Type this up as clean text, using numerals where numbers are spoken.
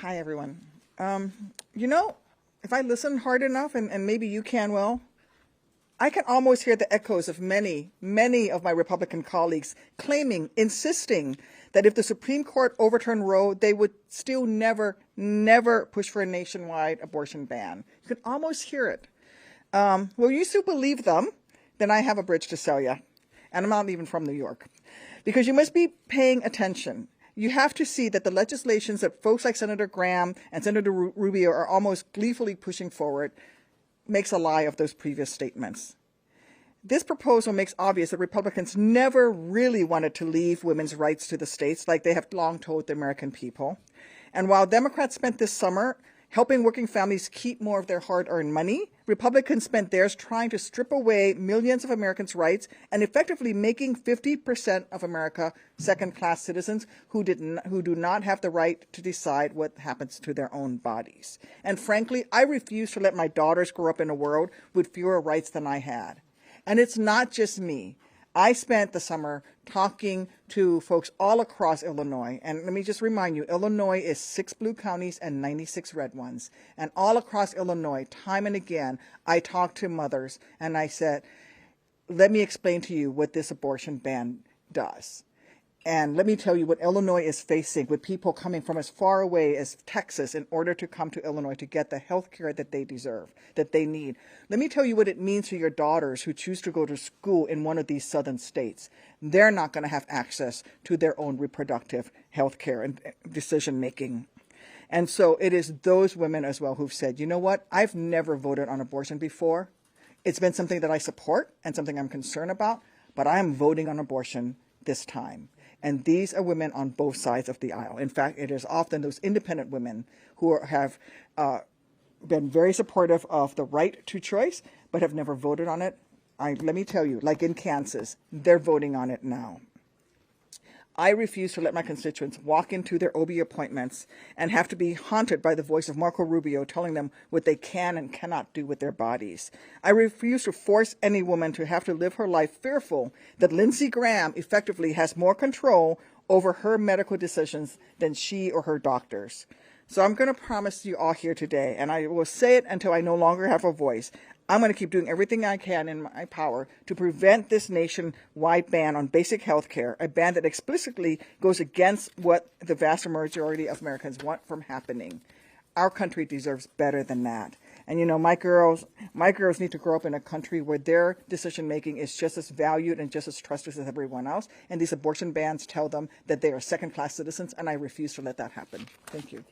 Hi, everyone. You know, if I listen hard enough, and maybe you can, well, I can almost hear the echoes of many of my Republican colleagues claiming, insisting that if the Supreme Court overturned Roe, they would still never push for a nationwide abortion ban. You can almost hear it. Well, you still believe them, then I have a bridge to sell you. And I'm not even from New York. Because you must be paying attention. You have to see that the legislations that folks like Senator Graham and Senator Rubio are almost gleefully pushing forward makes a lie of those previous statements. This proposal makes obvious that Republicans never really wanted to leave women's rights to the states like they have long told the American people. And while Democrats spent this summer helping working families keep more of their hard-earned money, Republicans spent theirs trying to strip away millions of Americans' rights and effectively making 50% of America second-class citizens who do not have the right to decide what happens to their own bodies. And frankly, I refuse to let my daughters grow up in a world with fewer rights than I had. And it's not just me. I spent the summer talking to folks all across Illinois. And let me just remind you, Illinois is 6 blue counties and 96 red ones. And all across Illinois, time and again, I talked to mothers and I said, let me explain to you what this abortion ban does. And let me tell you what Illinois is facing with people coming from as far away as Texas in order to come to Illinois to get the health care that they deserve, that they need. Let me tell you what it means to your daughters who choose to go to school in one of these southern states. They're not going to have access to their own reproductive health care and decision making. And so it is those women as well who've said, you know what, I've never voted on abortion before. It's been something that I support and something I'm concerned about, but I am voting on abortion this time. And these are women on both sides of the aisle. In fact, it is often those independent women who have been very supportive of the right to choice, but have never voted on it. Let me tell you, like in Kansas, they're voting on it now. I refuse to let my constituents walk into their OB appointments and have to be haunted by the voice of Marco Rubio telling them what they can and cannot do with their bodies. I refuse to force any woman to have to live her life fearful that Lindsey Graham effectively has more control over her medical decisions than she or her doctors. So I'm going to promise you all here today, and I will say it until I no longer have a voice, I'm going to keep doing everything I can in my power to prevent this nationwide ban on basic health care, a ban that explicitly goes against what the vast majority of Americans want from happening. Our country deserves better than that. And you know, my girls need to grow up in a country where their decision making is just as valued and just as trusted as everyone else. And these abortion bans tell them that they are second-class citizens, and I refuse to let that happen. Thank you.